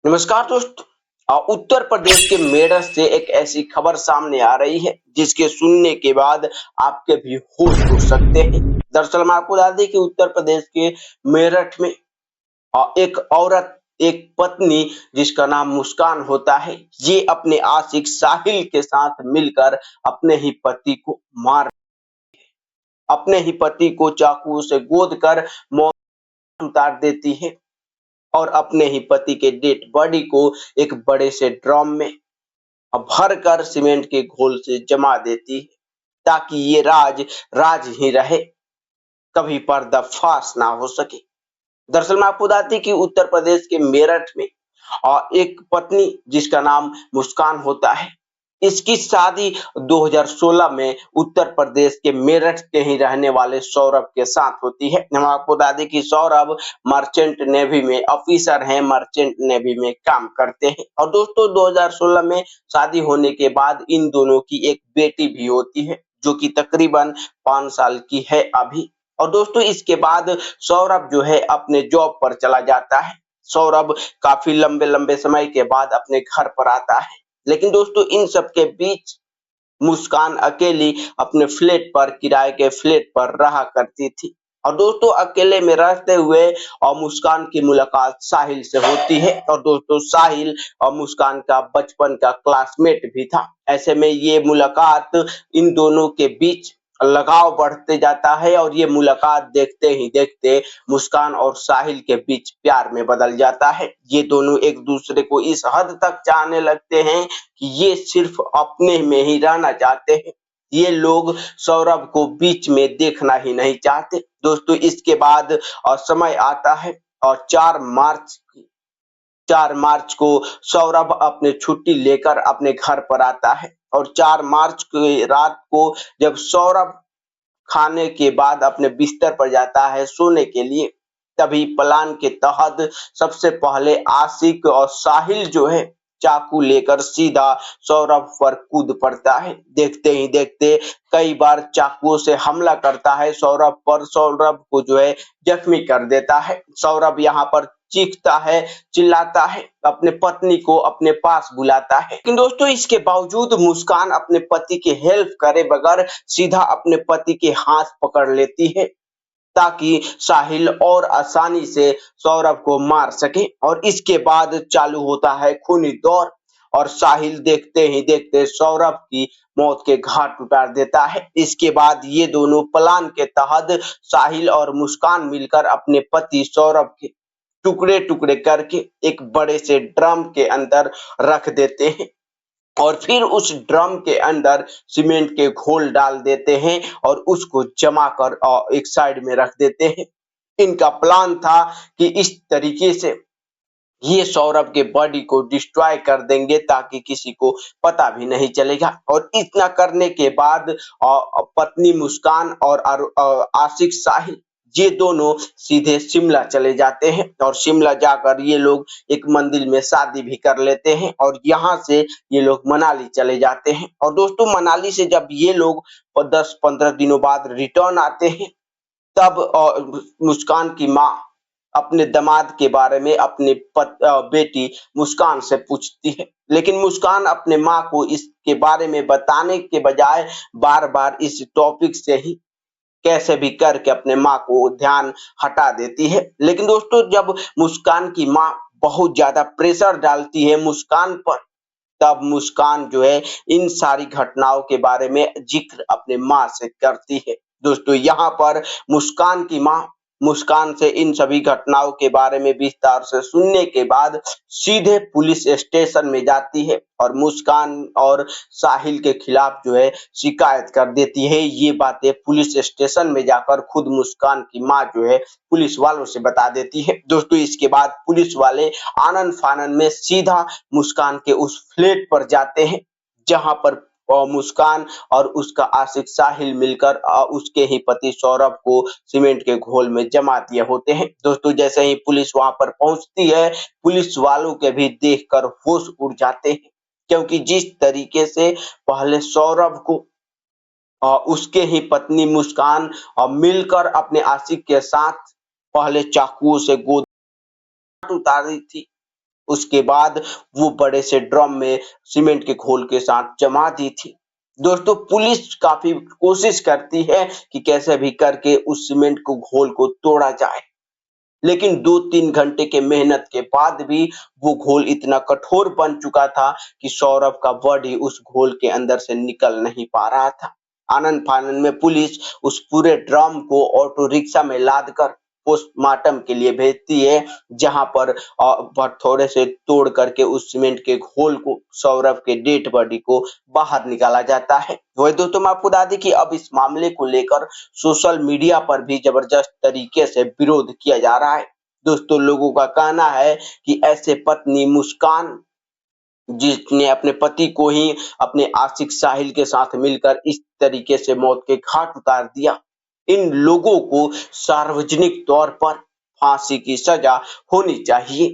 नमस्कार दोस्तों। उत्तर प्रदेश के मेरठ से एक ऐसी खबर सामने आ रही है जिसके सुनने के बाद आपके भी होश उड़ सकते हैं। दरअसल मैं आपको बता दें कि उत्तर प्रदेश के मेरठ में एक औरत, एक पत्नी जिसका नाम मुस्कान होता है, ये अपने आशिक साहिल के साथ मिलकर अपने ही पति को मार अपने ही पति को चाकू से गोद कर मौत उतार देती है और अपने ही पति के डेड बॉडी को एक बड़े से ड्रम में भर कर सीमेंट के घोल से जमा देती है ताकि ये राज राज ही रहे, कभी पर्दाफाश ना हो सके। दरअसल मैं आपको बताती कि उत्तर प्रदेश के मेरठ में एक पत्नी जिसका नाम मुस्कान होता है, इसकी शादी 2016 में उत्तर प्रदेश के मेरठ के ही रहने वाले सौरभ के साथ होती है। हम आपको बता दें कि सौरभ मर्चेंट नेवी में ऑफिसर हैं, मर्चेंट नेवी में काम करते हैं। और दोस्तों 2016 में शादी होने के बाद इन दोनों की एक बेटी भी होती है जो कि तकरीबन 5 साल की है अभी। और दोस्तों इसके बाद सौरभ जो है अपने जॉब पर चला जाता है। सौरभ काफी लंबे समय के बाद अपने घर पर आता है, लेकिन दोस्तों इन सब के बीच मुस्कान अकेली अपने फ्लैट पर, किराए के फ्लैट पर रहा करती थी। और दोस्तों अकेले में रहते हुए और मुस्कान की मुलाकात साहिल से होती है। और दोस्तों साहिल और मुस्कान का बचपन का क्लासमेट भी था। ऐसे में ये मुलाकात, इन दोनों के बीच लगाव बढ़ते जाता है और ये मुलाकात देखते ही देखते मुस्कान और साहिल के बीच प्यार में बदल जाता है। ये दोनों एक दूसरे को इस हद तक चाहने लगते हैं कि ये सिर्फ अपने में ही रहना चाहते हैं। ये लोग सौरभ को बीच में देखना ही नहीं चाहते। दोस्तों इसके बाद समय आता है और 4 मार्च को सौरभ अपने छुट्टी लेकर अपने घर पर आता है। और 4 मार्च की रात को जब सौरभ खाने के बाद अपने बिस्तर पर जाता है सोने के लिए, तभी प्लान के तहत सबसे पहले आशिक और साहिल जो है चाकू लेकर सीधा सौरभ पर कूद पड़ता है। देखते ही देखते कई बार चाकुओं से हमला करता है सौरभ पर, सौरभ को जो है जख्मी कर देता है। सौरभ यहाँ पर चीखता है, चिल्लाता है, अपने पत्नी को अपने पास बुलाता है। लेकिन दोस्तों इसके बावजूद मुस्कान अपने पति की हेल्प करे बगैर सीधा अपने पति के हाथ पकड़ लेती है ताकि साहिल और आसानी से सौरभ को मार सके। और इसके बाद चालू होता है खूनी दौर और साहिल देखते ही देखते सौरभ की मौत के घाट उतार देता है। इसके बाद ये दोनों प्लान के तहत साहिल और मुस्कान मिलकर अपने पति सौरभ के टुकड़े टुकड़े करके एक बड़े से ड्रम के अंदर रख देते हैं और फिर उस ड्रम के अंदर सीमेंट के घोल डाल देते हैं और उसको जमा कर एक साइड में रख देते हैं। इनका प्लान था कि इस तरीके से ये सौरभ के बॉडी को डिस्ट्रॉय कर देंगे ताकि किसी को पता भी नहीं चलेगा। और इतना करने के बाद पत्नी मुस्कान और आशिक साहिल ये दोनों सीधे शिमला चले जाते हैं और शिमला जाकर ये लोग एक मंदिर में शादी भी कर लेते हैं और यहाँ से ये लोग मनाली चले जाते हैं। और दोस्तों मनाली से जब ये लोग 10-15 दिनों बाद रिटर्न आते हैं, तब मुस्कान की माँ अपने दामाद के बारे में अपनी बेटी मुस्कान से पूछती है, लेकिन मुस्कान अपने माँ को इसके बारे में बताने के बजाय बार-बार इस टॉपिक से ही कैसे भी करके अपने माँ को ध्यान हटा देती है। लेकिन दोस्तों जब मुस्कान की माँ बहुत ज्यादा प्रेशर डालती है मुस्कान पर, तब मुस्कान जो है इन सारी घटनाओं के बारे में जिक्र अपने माँ से करती है। दोस्तों यहाँ पर मुस्कान की माँ मुस्कान से इन सभी घटनाओं के बारे में विस्तार से सुनने के बाद सीधे पुलिस स्टेशन में जाती है और मुस्कान और साहिल के खिलाफ जो है शिकायत कर देती है। ये बातें पुलिस स्टेशन में जाकर खुद मुस्कान की माँ जो है पुलिस वालों से बता देती है। दोस्तों इसके बाद पुलिस वाले आनन फानन में सीधा मुस्कान के उस फ्लैट पर जाते हैं जहां पर मुस्कान और उसका आशिक साहिल मिलकर उसके ही पति सौरभ को सीमेंट के घोल में जमा दिए होते हैं। दोस्तों जैसे ही पुलिस वहां पर पहुंचती है, पुलिस वालों के भी देखकर होश उड़ जाते हैं, क्योंकि जिस तरीके से पहले सौरभ को उसके ही पत्नी मुस्कान मिलकर अपने आशिक के साथ पहले चाकुओं से गोद उतारी थी, उसके बाद वो बड़े से ड्रम में सीमेंट के घोल के साथ जमा दी थी। दोस्तों, पुलिस काफी कोशिश करती है कि कैसे भी करके उस सीमेंट को घोल को तोड़ा जाए, लेकिन 2-3 घंटे के मेहनत के बाद भी वो घोल इतना कठोर बन चुका था कि सौरभ का बॉडी उस घोल के अंदर से निकल नहीं पा रहा था। आनन-फानन में पुलिस उस पूरे ड्रम को ऑटो रिक्शा में लादकर पोस्टमार्टम के लिए भेजती है, जहां पर थोड़े से तोड़ करके उस सीमेंट के घोल को सौरभ के डेड बॉडी को बाहर निकाला जाता है। वही दोस्तों, मैं आपको बता दें कि अब इस मामले को लेकर सोशल मीडिया पर भी जबरदस्त तरीके से विरोध किया जा रहा है। दोस्तों, लोगों का कहना है कि ऐसे पत्नी मुस्कान, जिसने अपने पति को ही अपने आशिक साहिल के साथ मिलकर इस तरीके से मौत के घाट उतार दिया, इन लोगों को सार्वजनिक तौर पर फांसी की सजा होनी चाहिए।